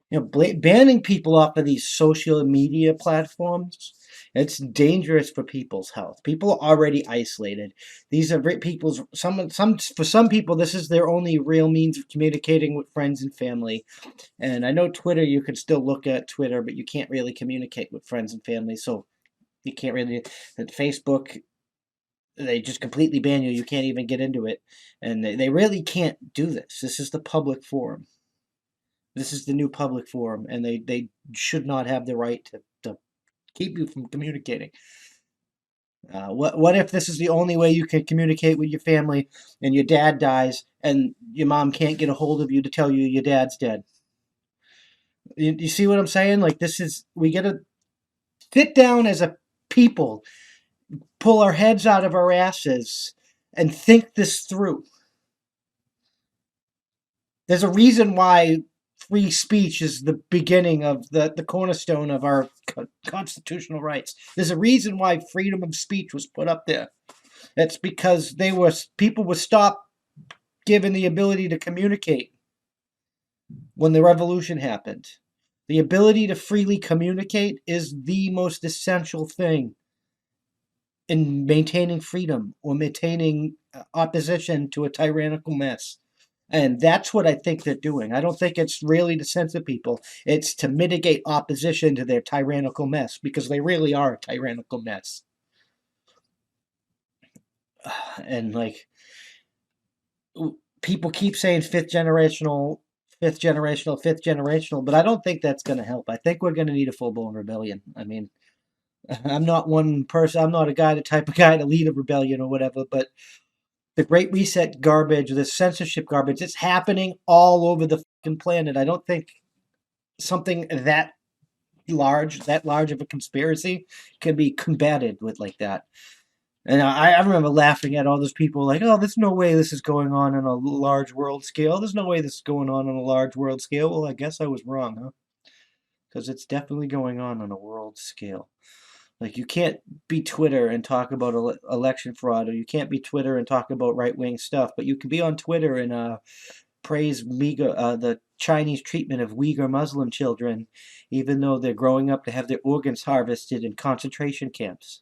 Banning people off of these social media platforms, it's dangerous for people's health. People are already isolated. These are people's some for some people this is their only real means of communicating with friends and family. And I know Twitter, you can still look at Twitter, but you can't really communicate with friends and family. So you can't really. At Facebook, they just completely ban you. You can't even get into it, and they really can't do this. This is the public forum. This is the new public forum, and they should not have the right to keep you from communicating. What if this is the only way you can communicate with your family, and your dad dies, and your mom can't get a hold of you to tell you your dad's dead? You see what I'm saying? Like this is we gotta sit down as a people, pull our heads out of our asses, and think this through. There's a reason why free speech is the beginning of the cornerstone of our constitutional rights. There's a reason why freedom of speech was put up there. It's because people were stopped given the ability to communicate when the revolution happened. The ability to freely communicate is the most essential thing in maintaining freedom or maintaining opposition to a tyrannical mess. And that's what I think they're doing. I don't think it's really to censor people. It's to mitigate opposition to their tyrannical mess because they really are a tyrannical mess. And like people keep saying fifth generational, but I don't think that's going to help. I think we're going to need a full blown rebellion. I mean, I'm not one person. I'm not a guy, the type of guy to lead a rebellion or whatever. But the Great Reset garbage, the censorship garbage, it's happening all over the fucking planet. I don't think something that large of a conspiracy can be combated with like that. And I remember laughing at all those people like, oh, there's no way this is going on a large world scale. There's no way this is going on a large world scale. Well, I guess I was wrong, huh? Because it's definitely going on a world scale. Like you can't be Twitter and talk about election fraud, or you can't be Twitter and talk about right wing stuff, but you can be on Twitter and praise the Chinese treatment of Uyghur Muslim children, even though they're growing up to have their organs harvested in concentration camps.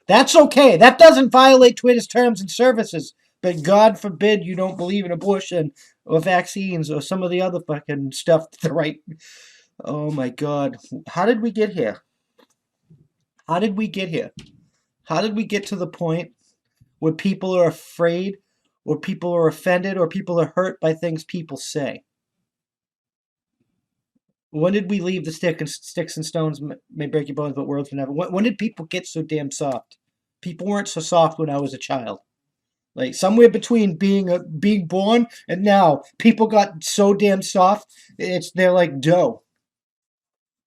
That's okay. That doesn't violate Twitter's terms and services. But God forbid you don't believe in abortion or vaccines or some of the other fucking stuff the right. Oh my God. How did we get here? How did we get here? How did we get to the point where people are afraid or people are offended or people are hurt by things people say? When did we leave the sticks and stones may break your bones, but words will never? When did people get so damn soft? People weren't so soft when I was a child. Like somewhere between being born and now, people got so damn soft. They're like dough.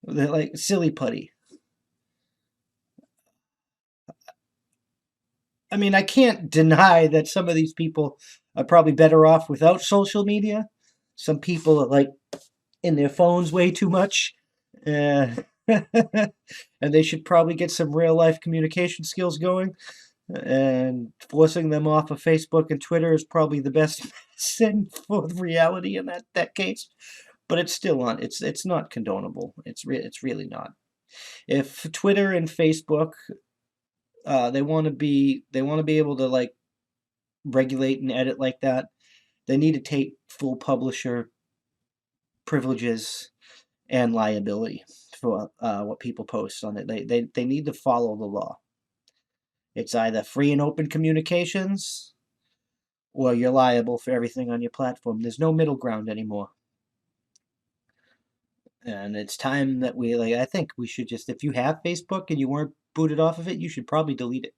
They're like silly putty. I mean, I can't deny that some of these people are probably better off without social media. Some people are like in their phones way too much. Uh, and they should probably get some real life communication skills going. And forcing them off of Facebook and Twitter is probably the best medicine for reality in that case. But it's still on. It's not condonable. It's really not. If Twitter and Facebook, they want to be able to like regulate and edit like that, they need to take full publisher privileges and liability for what people post on it. They need to follow the law. It's either free and open communications or you're liable for everything on your platform. There's no middle ground anymore. And it's time that I think we should just, if you have Facebook and you weren't booted off of it, you should probably delete it.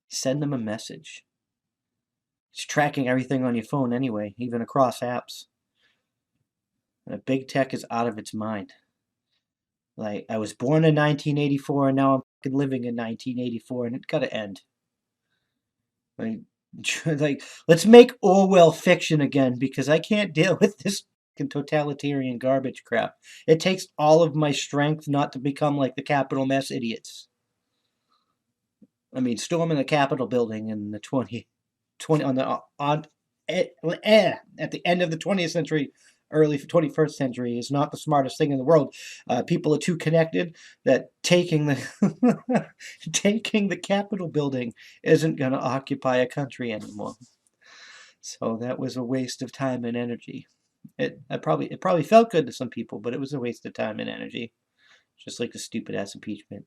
Send them a message. It's tracking everything on your phone anyway, even across apps. Big tech is out of its mind. Like, I was born in 1984 and now I'm living in 1984 and it gotta end. Like, like, let's make Orwell fiction again because I can't deal with this totalitarian garbage crap. It takes all of my strength not to become like the Capitol mess idiots. I mean, storming the Capitol building in the 20 on the on at the end of the 20th century early 21st century is not the smartest thing in the world. People are too connected that taking the taking the Capitol building isn't going to occupy a country anymore. So that was a waste of time and energy. It probably felt good to some people, but it was a waste of time and energy, just like the stupid ass impeachment.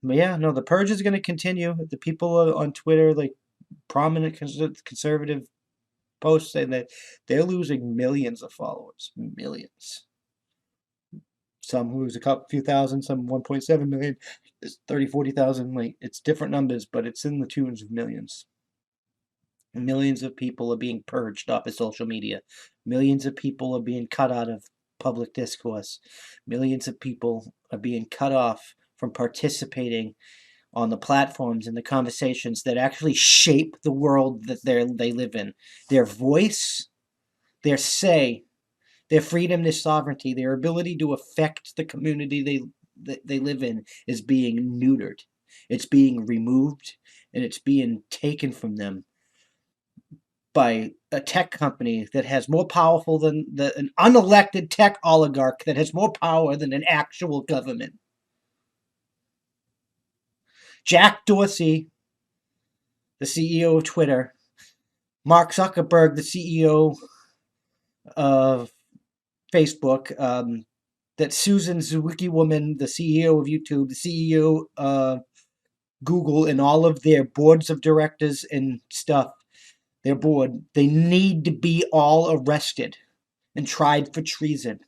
But yeah, no, the purge is going to continue. The people on Twitter, like prominent conservative posts, saying that they're losing millions of followers, millions. Some lose few thousand, some 1.7 million, 30, 40,000. Like, it's different numbers, but it's in the tunes of millions. Millions of people are being purged off of social media. Millions of people are being cut out of public discourse. Millions of people are being cut off from participating on the platforms and the conversations that actually shape the world that they live in. Their voice, their say, their freedom, their sovereignty, their ability to affect the community they live in is being neutered. It's being removed, and it's being taken from them by a tech company that has more powerful than an unelected tech oligarch that has more power than an actual government. Jack Dorsey, the CEO of Twitter, Mark Zuckerberg, the CEO of Facebook, that Susan Zwicky woman, the CEO of YouTube, the CEO of Google, and all of their boards of directors and stuff, their board, they need to be all arrested and tried for treason,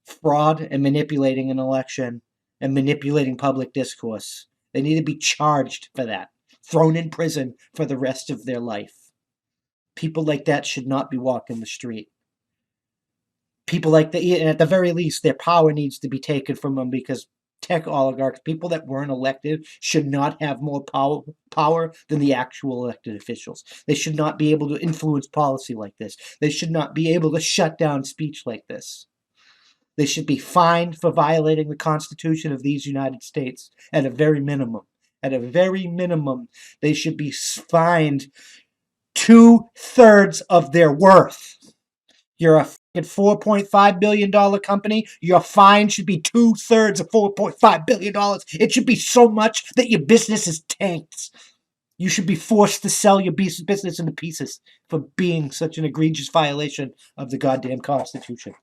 fraud, and manipulating an election and manipulating public discourse. They need to be charged for that, thrown in prison for the rest of their life. People like that should not be walking the street. People like that, and at the very least, their power needs to be taken from them, because tech oligarchs, people that weren't elected, should not have more power than the actual elected officials. They should not be able to influence policy like this. They should not be able to shut down speech like this. They should be fined for violating the Constitution of these United States at a very minimum. At a very minimum, they should be fined 2/3 of their worth. You're a $4.5 billion company. Your fine should be 2/3 of $4.5 billion. It should be so much that your business is tanked. You should be forced to sell your business into pieces for being such an egregious violation of the goddamn Constitution.